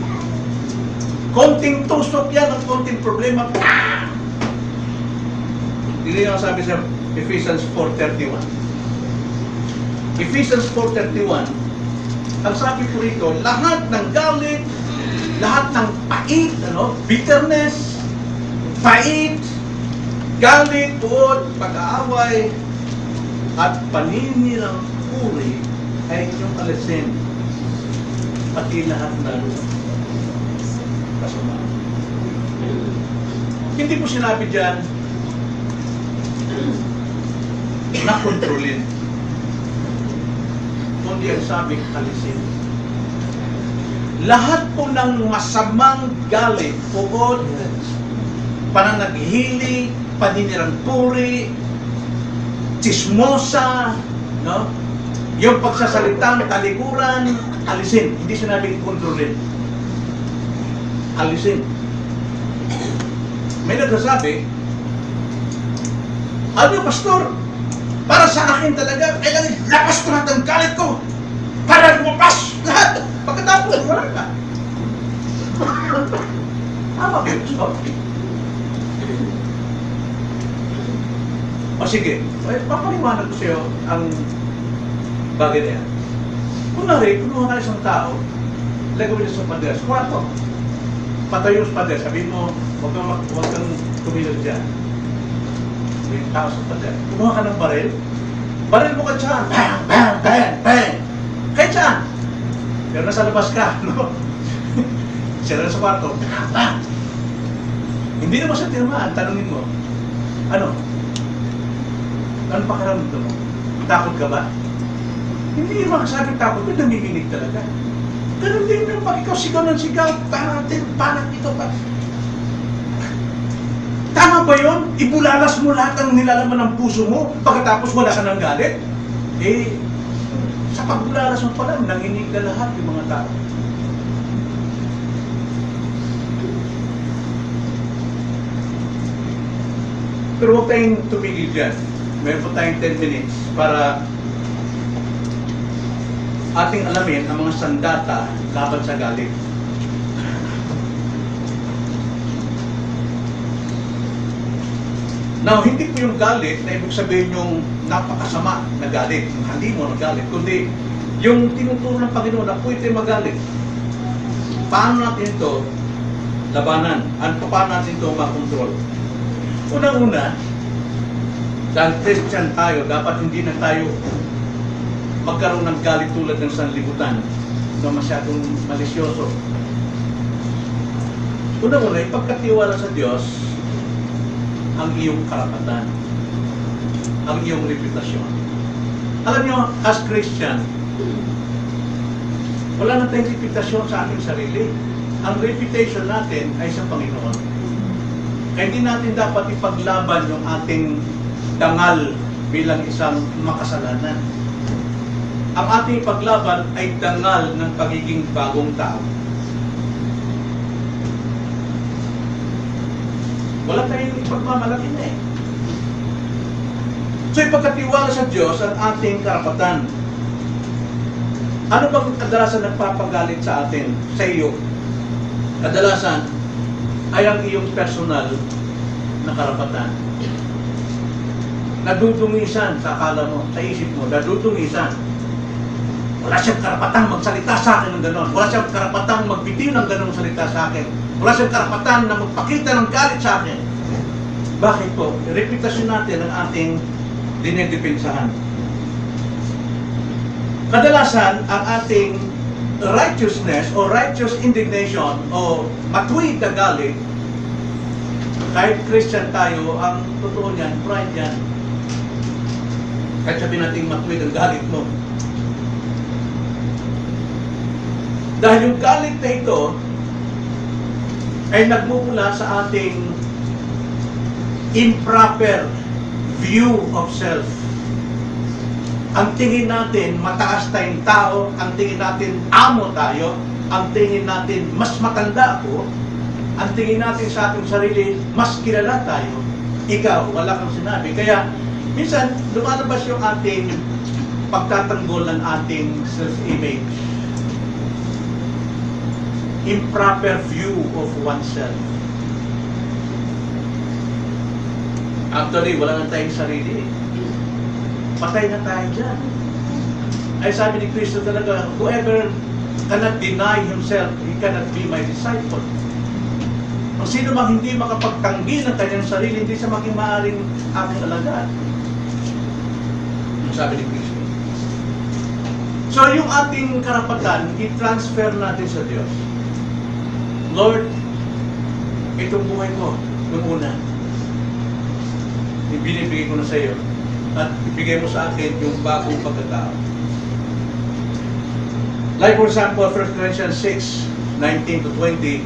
Konting tusok yan, ang konting problema. Hindi yung sabi sa Ephesians 4:31. Ephesians 4:31, ang sabi po rito, lahat ng galit, lahat ng pait, bitterness, pait, galit, tuod, pag-aaway, at paninirang puri ay inyong alisin, pati lahat ng kasama. Hindi po sinabi dyan na kontrolin, kundi ang sabi alisin. Lahat po ng masamang galit, puod, pananaghili, paninirang puri, chismosa, no? Yung pagsasalitang talikuran, alisin. Hindi sinabing kontrolin. Alisin. May nagsasabi, ano pastor? Para sa akin talaga, kailangan lapas ko lahat ng galit ko para lumapas lahat. Pagkatapos, wala ka. Tama ba yun, Gusto? O sige, papaliwanag ko sa'yo ang bagay na yan. Kunwari, kumuha ka isang tao, lagay mo niya sa pader, sa kwarto. Patayo sa pader, sabihin mo, huwag kang tumilog dyan. May tao sa pader. Kumuha ka ng baril, baril mo ka dyan, bang, bang, bang, bang. Kahit saan. Pero nasa labas ka, no? Sila na sa kwarto, bang, bang. Hindi naman siya tinamaan, tanungin mo, ano? Ano pakiramdam mo? Takot ka ba? Hindi naman kasabing takot, may nanginginig talaga. Ganun din yung pag ikaw sigaw ng sigaw, panak ito pa. Tama ba yun? Ibulalas mo lahat ang nilalaman ng puso mo, pagkatapos wala ka ng galit? Eh, sa pagbulalas mo pala, nanginig na lahat yung mga tao. Pero huwag tayong tumigil dyan. Meron po tayong 10 minutes para ating alamin ang mga sandata laban sa galit. Now, hindi po yung galit na ibig sabihin yung napakasama na galit. Hindi mo nagalit, kundi yung tinuturo ng Panginoon na pwede magalit. Paano natin ito labanan? Paano natin ito makontrol? Unang-una, dahil Christian tayo, dapat hindi na tayo magkaroon ng galit tulad ng sanlibutan na masyadong malisyoso. Unang-una, ipagkatiwala sa Diyos ang iyong karapatan, ang iyong reputasyon. Alam niyo, as Christian, wala na tayong reputasyon sa ating sarili. Ang reputation natin ay sa Panginoon. Kaya hindi natin dapat ipaglaban yung ating dangal bilang isang makasalanan. Ang ating ipaglaban ay dangal ng pagiging bagong tao. Wala tayong ipagmamalaki na eh. So ipagkatiwala sa Diyos ang ating karapatan. Ano bang kadalasan nagpapagalit sa atin, sa iyo? Kadalasan ay ang iyong personal na karapatan. Nadudungisan sa akala mo, sa isip mo, nadudungisan. Wala siyang karapatang magsalita sa akin ng gano'n. Wala siyang karapatang magbitiw ng gano'ng salita sa akin. Wala siyang karapatan na magpakita ng galit sa akin. Bakit po? Reputasyon natin ang ating dinidepensahan. Kadalasan, ang ating righteousness o righteous indignation o matuwid na galit, kahit Christian tayo, ang totoo niyan, pride yan. Kahit sabihin natin matuwid ang galit mo. Dahil yung galit na ito ay nagmumula sa ating improper view of self. Ang tingin natin, mataas tayong tao, ang tingin natin, amo tayo, ang tingin natin, mas matanda ako, ang tingin natin sa ating sarili, mas kilala tayo. Ikaw, wala kang sinabi. Kaya, minsan, lumalabas yung ating pagtatanggol ng ating self-image. Improper view of oneself. Actually, wala na tayong sarili. Patay na tayo dyan. Ay sabi ni Kristo talaga, whoever cannot deny himself, he cannot be my disciple. Kung sino mang hindi makapagtanggi ng kanyang sarili, hindi siya maging maaaring aking alagad. Sabi ni Kristo. So yung ating karapatan, i-transfer natin sa Diyos. Lord, itong buhay ko, nung una, ibinibigay ko na sa iyo at ibigay mo sa akin yung bagong pagkatao. Like for example, 1 Corinthians 6:19 to 20,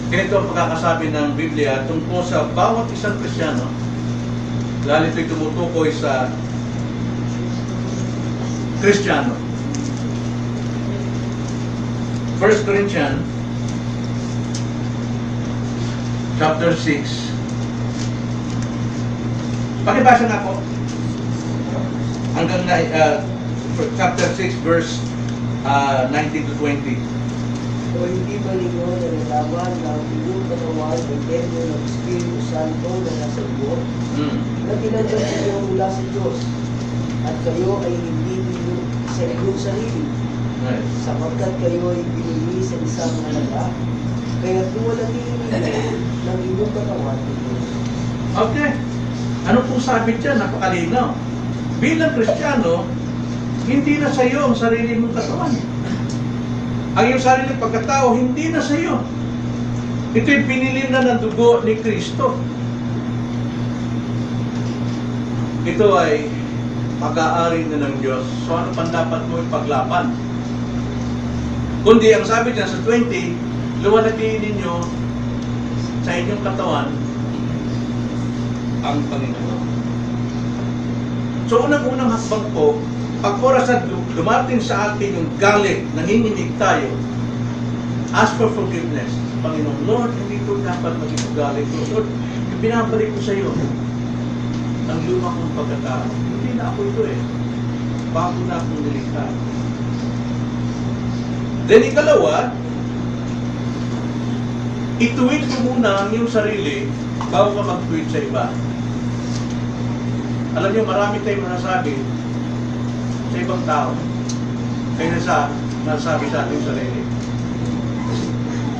ganito ang pagkakasabi ng Biblia tungkol sa bawat isang Kristiyano, lalo ito'y tumutukoy sa Kristiyano. 1 Corinthians chapter 6. Pakibasa nga po. Hanggang chapter 6 verse 19 to 20. O hindi ba ninyo nalalaman na ang inyong katawan ay templo ng Espiritu Santo na nasa iyo, na tinanggap ninyo mula sa Diyos, at kayo ay hindi ninyo sa inyong sarili, sapagkat kayo ay binili sa isang halaga, kaya tuwalagin ninyo ng inyong katawan ng Diyos. Okay. Ano pong sabi dyan? Napakalinaw. Bilang Kristiyano, hindi na sa iyo ang sarili mong katawan. Ang iyong sarili pagkatao, hindi na sa iyo. Ito'y pinili na ng dugo ni Kristo. Ito ay pag-aari na ng Diyos. So ano pang dapat mo ipaglaban? Kundi ang sabi niya sa 20, luwalhatiin ninyo sa inyong katawan ang Panginoon. So unang-unang hakbang po, pag oras na dumating sa atin yung galit, nanginginig tayo, ask for forgiveness. Panginoon, Lord, hindi ko dapat maging galit ko. Lord, binabalik ko sa iyo ang luma kong pagkatao. Hindi na ako ito eh. Bago na akong nilikha. Then ikalawa, ituwid ko muna ang iyong sarili bago ka mag-tweet sa iba. Alam niyo, marami tayong nasabi sa ibang tao kaya nasabi sa ating sarili.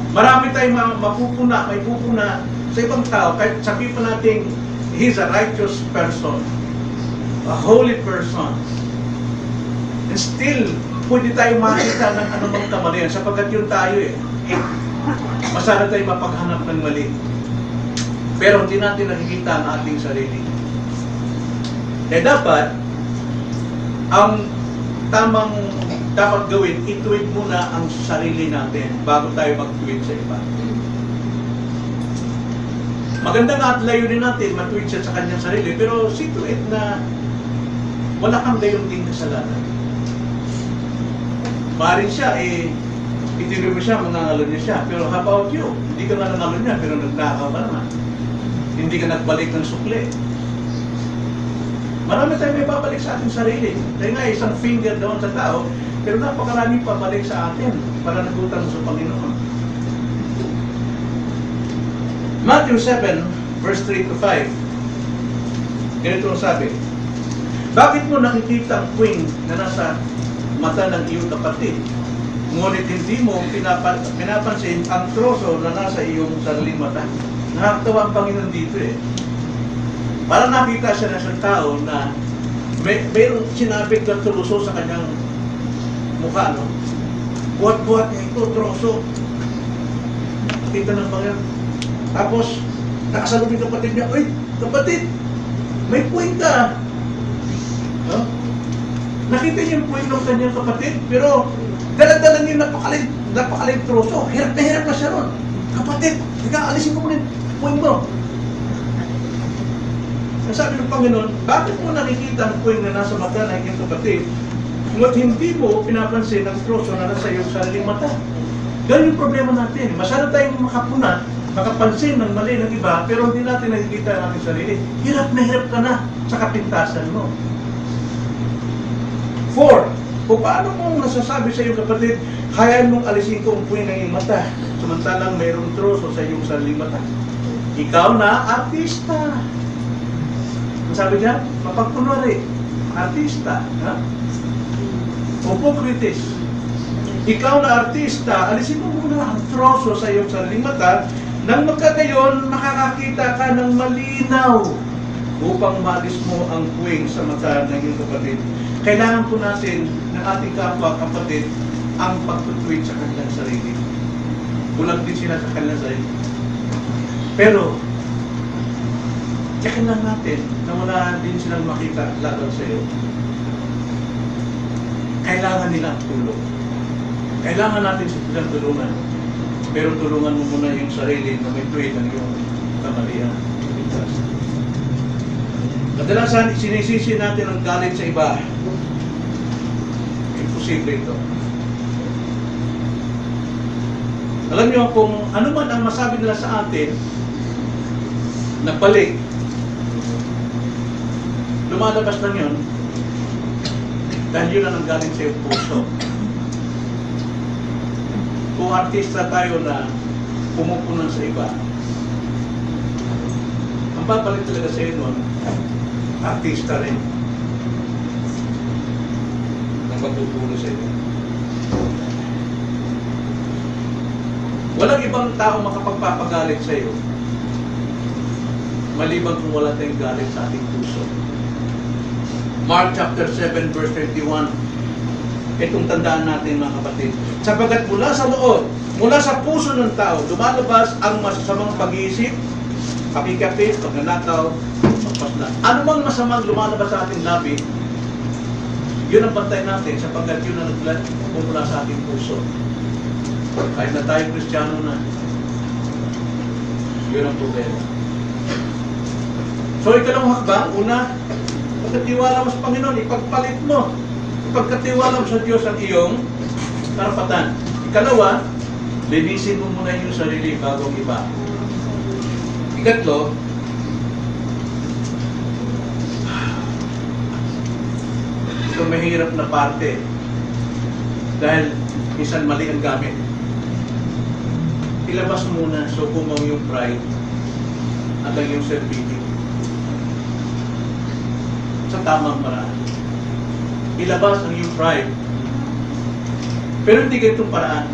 Marami tayong may pupuna sa ibang tao kahit sabihin pa natin he's a righteous person, a holy person, and still pwede tayong makita ng anumang kamalian sapagkat yun tayo eh. Masana tayong mapaghanap ng mali, pero hindi natin nakikita ang ating sarili. Eh dapat ang tamang dapat gawin, ituwid muna ang sarili natin bago tayo mag-tweet sa iba. Maganda nga at layunin natin, mag-tweet siya sa kanyang sarili, pero situate na wala kang gayon din kasalanan. Maaaring siya, itinuloy mo siya, manangalo niya siya, pero how about you? Hindi ka nga nangalo niya, pero nagnakaw ka naman. Hindi ka nagbalik ng sukli. Marami tayong may babalik sa ating sarili. Kaya nga, isang finger doon sa tao, pero napakaraming pabalik sa atin para nagutan sa Panginoon. Matthew 7, verse 3 to 5. Ganito ang sabi, bakit mo nakikita ang puwing na nasa mata ng iyong kapatid, ngunit hindi mo pinapansin ang troso na nasa iyong sariling mata? Nakakatawa ang Panginoon dito eh. Para nakita siya na isang tao na mayroong sinabit na troso sa kanyang mukha, no? Buhat-buhat niya ito, troso. Kita ng Panginoon. Tapos, nakasalubing kapatid niya, "Uy, kapatid, may puwing ka." No? Nakita niya yung puwing ng kanyang kapatid, pero dala-dala niya napakalig troso. Hirap na siya ron. "Kapatid, ika, alisin ko muna yung puwing mo." Sabi ng Panginoon, bakit mo nakikita ang puwing na nasa mata ng iyong kapatid, ngunit hindi mo pinapansin ang troso na nasa iyong sariling mata? Ganun yung problema natin. Masyado tayong makapansin ng mali ng iba, pero hindi natin nakikita ang ating sarili. Hirap na hirap ka na sa kapintasan mo. 4. Kung paano mong nasasabi sa iyong kapatid, kaya mong alisin ko ang puwing ng iyong mata, samantalang mayroong troso sa iyong sariling mata. Ikaw na artista. Sabi niya, mapagkunwari, artista, ha? Upokritis. Ikaw na artista, alisin mo muna ang troso sa iyong sariling mata, nang magkagayon, makakakita ka ng malinaw upang maalis mo ang puwing sa mata ng iyong kapatid. Kailangan po natin ng ating kapwa kapatid ang pagtutweet sa kanilang sarili. Kulang din sila sa kanilang sarili. Pero, tsakin lang natin na wala din silang makita laban sa iyo. Kailangan nilang tulong. Kailangan natin silang tulungan. Pero tulungan mo muna yung sarili na may tweet ang iyong kamalian. Kadalasan, sinisisi natin ang galit sa iba. Imposible ito. Alam niyo, kung ano man ang masabi nila sa atin, nagbalik, lumalabas lang yun dahil yun ang galing sa iyong puso. kung artista tayo na pumupunan sa iba, ang babalik talaga sa iyo nun, artista rin. Ang magtutulong sa iyo. Walang ibang tao makapagpapagalit sa iyo maliban kung wala tayong galit sa ating puso. Mark chapter 7 verse 21. Itong tandaan natin mga kapatid. Sapagkat mula sa loob, mula sa puso ng tao, lumalabas ang masasamang pag-iisip, pakikapit, pagnanakaw, pagpaslan. Ano mang masamang lumalabas sa ating labi, yun ang bantay natin sapagkat yun ang nagmumula sa ating puso. Kahit na tayo Kristiyano na, yun ang problema. So, ikalawang hakbang, una, pagkatiwala mo sa Panginoon, ipagpalit mo. Ipagkatiwala mo sa Diyos ang iyong karapatan. Ikalawa, linisin mo muna yung sarili bago ang iba. Ikatlo, ito mahirap na parte dahil minsan mali ang gamit. Ilabas muna, so kumaw yung pride at ang iyong servitude sa tamang paraan. Ilabas ang iyong pride. Pero hindi ganitong paraan.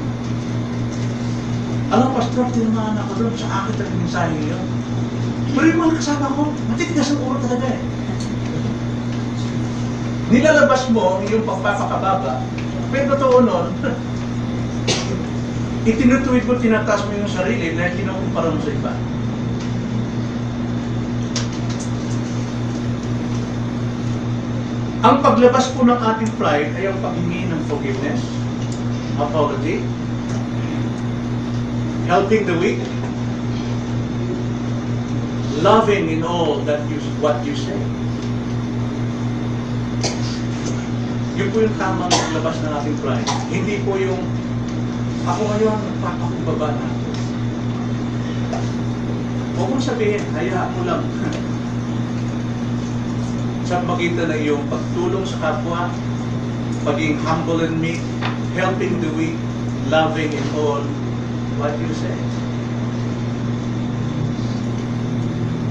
Alam, pastor, tinamaan ako doon sa akin at mensahe yun. Pero yung mga kasama ko, matitigas ang ulo talaga eh. Nilalabas mo yung pagpapakababa, pero totoo nun, itinutuwid mo, tinataas mo yung sarili na kinukumpara mo sa iba. Ang paglabas po ng ating pride ay ang paghingi ng forgiveness, apology, helping the weak, loving in all that what you say. Yun po yung tamang paglabas ng ating pride. Hindi po yung ako ngayon, nagpapakumbaba na ako. Huwag mong sabihin, hayaan mo lang. Sa magitan ng iyong pagtulong sa kapwa, paging humble and meek, helping the weak, loving in all what you say.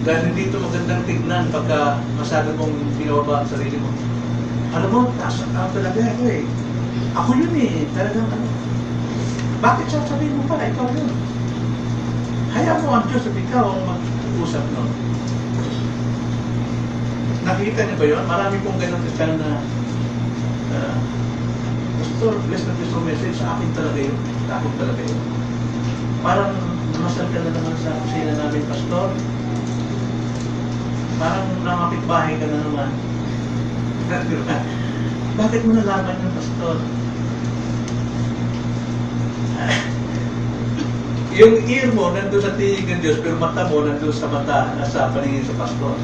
Dahil hindi ito magandang tignan pagka masyado mong pinababa ang sarili mo. Alam mo, taas ang talaga ako eh. Ako yun eh, talagang ano. Bakit sasabihin mo pala, ikaw yun? Hayaan mo ang Diyos at ikaw ang mag-usap nun. Nakita niyo ba yun? Marami pong ganun Kristiyano na Pastor, bless na bless yung message. Sa akin talaga yun. Takot talaga yun. Parang namasal ka na naman sa kusina namin, Pastor. Parang nakapitbahay ka na naman. Bakit mo nalaman yung Pastor? Yung ear mo nandun sa tinig ng Diyos, pero mata mo nandun sa mata, nasa paningin sa Pastor.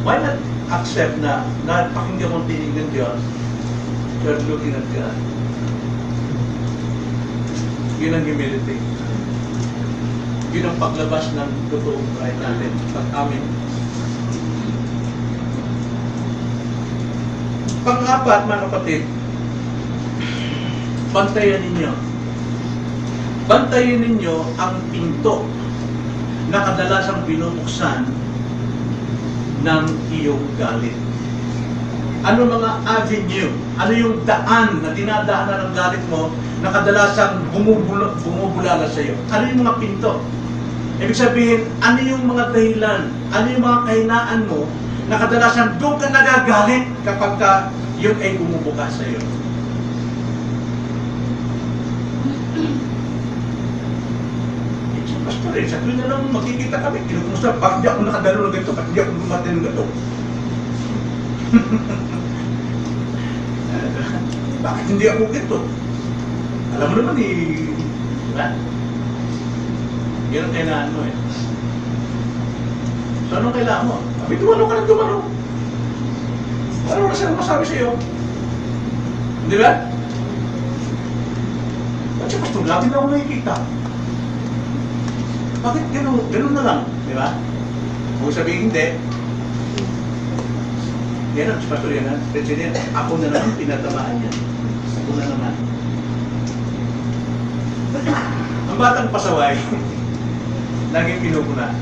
Why not accept na pakinggan mong tinig ng Diyos, you're looking at God? Yun ang humility. Yun ang paglabas ng totoong pride natin, pag-amin. Pang-apat, mga kapatid, bantayan ninyo. Bantayan ninyo ang pinto na kadalasang binubuksan ng iyong galit. Ano mga avenue? Ano yung daan na dinadaanan ng galit mo na kadalasang bumubulala sa iyo? Ano yung mga pinto? Ibig sabihin, ano yung mga dahilan? Ano yung mga kahinaan mo na kadalasan doon ka nagagalit kapag yun ay bumubukas sa iyo? Pastor, sa tuwing na lang makikita kami, kinukumusta, bakit di ako nakadalo na ganito, bakit di ako lumatay ng ganito? Bakit hindi ako ganito? Alam mo naman diba? Yan ang kailangan mo eh. So anong kailangan mo? Dumalo ka ng dumalo. Ano na siya masabi sa iyo? Di ba? Ba't siya, Pastor, lagi na ako nakikita. Bakit gano'n na lang? Di ba? Kung sabihin hindi, yan ang Pastor yan, ako na naman pinatamaan yan. Ako na naman. Ang batang pasaway, laging pinupuna.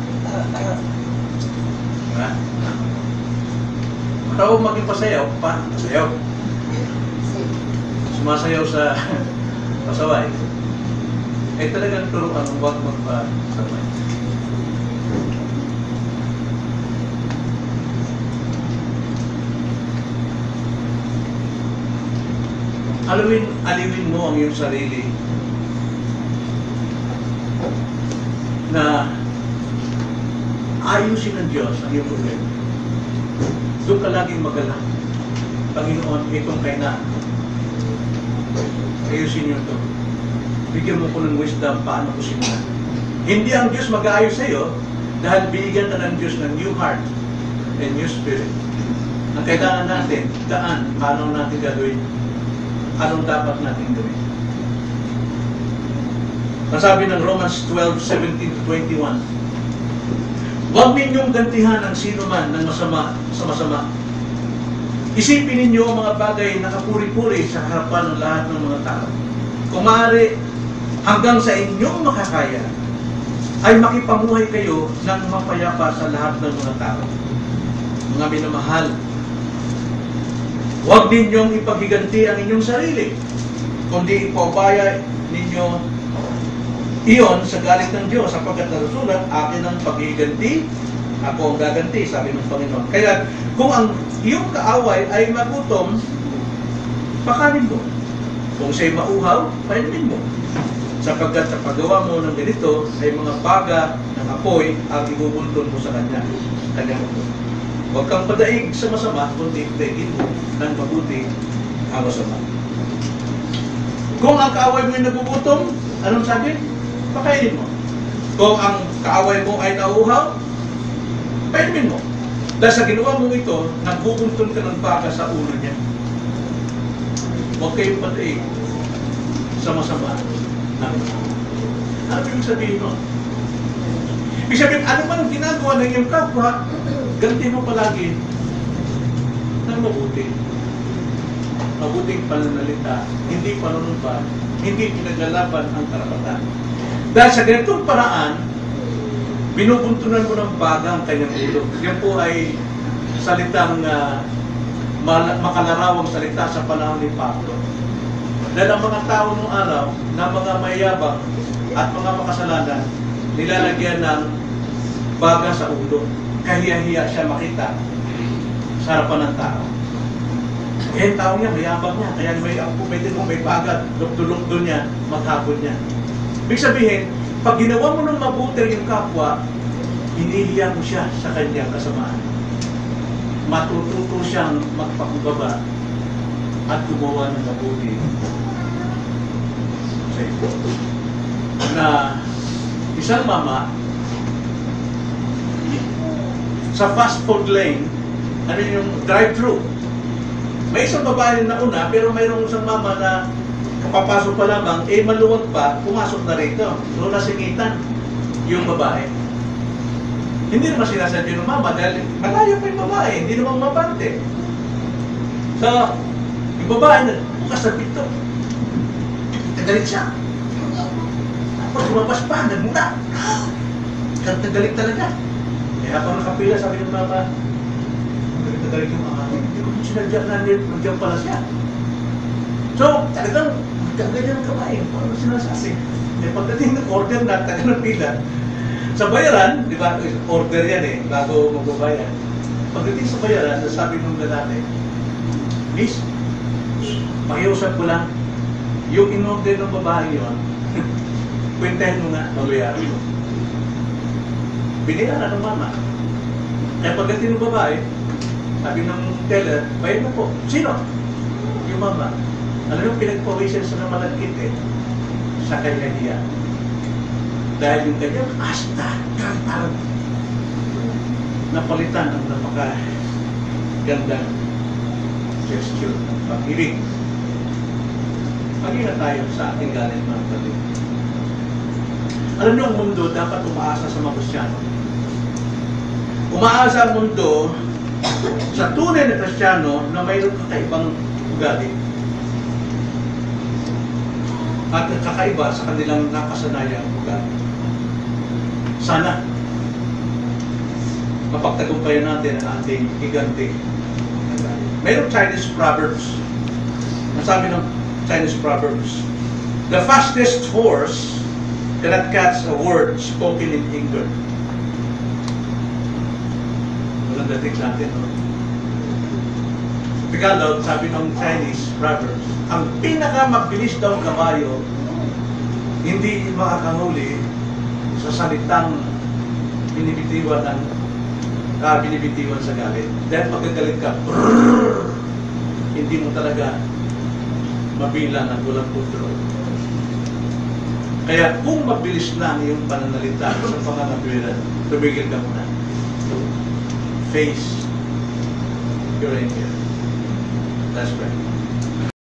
Diba? Mataw maging pasayaw, pasayaw. Sumasayaw sa pasaway. Eh talagang turuan, huwag magpasaway. Aliwin mo ang iyong sarili na ayusin ng Diyos ang iyong problema. Doon ka laging magalak. Panginoon, itong kay na. Ayusin niyo ito. Bigyan mo ko ng wisdom paano ko simulan. Hindi ang Diyos mag-aayos sa iyo dahil binigyan na ng Diyos ng new heart and new spirit. Ang kailangan natin, daan, paano natin gagawin. Anong dapat natin gawin? Nasabi ng Romans 12:17-21, huwag ninyong gantihan ang sino man ng masama sa masama. Isipin ninyo ang mga bagay na kapuri-puri sa harapan ng lahat ng mga tao. Kung maaari, hanggang sa inyong makakaya, ay makipamuhay kayo ng mapayapa sa lahat ng mga tao. Mga minamahal, huwag ninyong ipaghiganti ang inyong sarili, kundi ipabaya ninyo iyon sa galit ng Diyos, sapagkat nasusulat, akin ang paghiganti, ako ang gaganti, sabi ng Panginoon. Kaya kung ang iyong kaaway ay magutom, pakanin mo. Kung siya'y mauhaw, painumin mo. Sapagkat sa paggawa mo ng ganito, ay mga baga ng apoy ang ibubulton mo sa kanyang apoy. Huwag kang padaig sa masama, kundi daigin mo ng mabuti ang masama. Kung ang kaaway mo ay nagugutom, anong sabi? Pakainin mo. Kung ang kaaway mo ay nauuhaw, painumin mo. Dahil sa ginawa mo ito, nagbubulton ka ng baga sa ulo niya. Huwag kayong padaig sa masama. Ano yung sabihin mo? Ibig sabihin, ano man ang ginagawa ng iyong kapwa, ganti mo palagi ng mabuti. Mabuting pananalita, hindi panunumpa, hindi pinagalaban ang karapatan. Dahil sa ganitong paraan, binubuntunan mo ng baga ang kanyang ulo. Yan po ay salitang makalarawang salita sa panahon ni Pablo. Dahil ang mga tao noong araw na mga mayabang at mga makasalanan, nilalagyan ng baga sa ulo. Kahiya-hiya siya makita sa harapan ng tao. Eh, tao niya, mayabang niya. Kaya may baga, dulok-dulok niya, maghapon niya. Ibig sabihin, pag ginawa mo ng mabuti yung kapwa, hinihiya mo siya sa kanyang kasamaan. Matututo siyang magpakumbaba at gumawa ng mabuti sa ito. Na isang mama, sa fast food lane, ano yung drive-thru. May isang babae na una, pero mayroong isang mama na kapapasok pa lamang, maluwag pa, pumasok na rito. So, nasingitan yung babae. Hindi naman sinasadya ng mama dahil malayo pa yung babae, hindi naman mabante. So, yung babae na bukas na pito. Nagalit siya. Tapos lumabas pa, nagmuna. Nagalit talaga. Eh, habang nakapila, sabi ng mama, nagalit yung mga, hindi ko sinadya na nandiyan pala siya. So, talagang ganyan ang kamay. Paano sinasabi? Eh, pagdating ng order na, taga ng pila, sa bayaran, di ba, order yan eh, bago magbabayad. Pagdating sa bayaran, sabi ng lalaki, Miss, pakiusap ko lang, yung in-order ng babae yun, kwentahin mo nga, mabayaran mo. Biniyaran ng mama. Kaya pagdating ng babae, sabi ng teller, bayad na po. Sino? Yung mama. Alam mo, pinagpawisan sa namalagkit eh, sa kanya niya. Dahil yung kanyang asta, kantar, napalitan ng napaka-gandang gesture ng pag-ibig. Mag-ingat tayo sa ating galing mga kapatid. Alam niyo, ang mundo dapat umaasa sa mga Kristiyano. Umaasa ang mundo sa tunay na Kristiyano na mayroon kakaibang ugali. at kakaiba sa kanilang nakasanayang ugali. Sana mapagtagumpayan natin ang ating higante. Mayroong Chinese proverbs. Ang sabi ng Chinese proverbs, the fastest horse cannot catch a word spoken in anger. Walang dating sa atin, no? Tagalog, sabi ng Chinese proverbs, ang pinakamabilis daw kabayo hindi makakahuli sa salitang binibitiwan sa galit. Dahil pagkagalit ka, brrrr, hindi mo talaga mabilang at walang control. Kaya kung mabilis na ang iyong pananalita sa pangangapwiran, tumigil ka muna. Face your anger. Let's pray.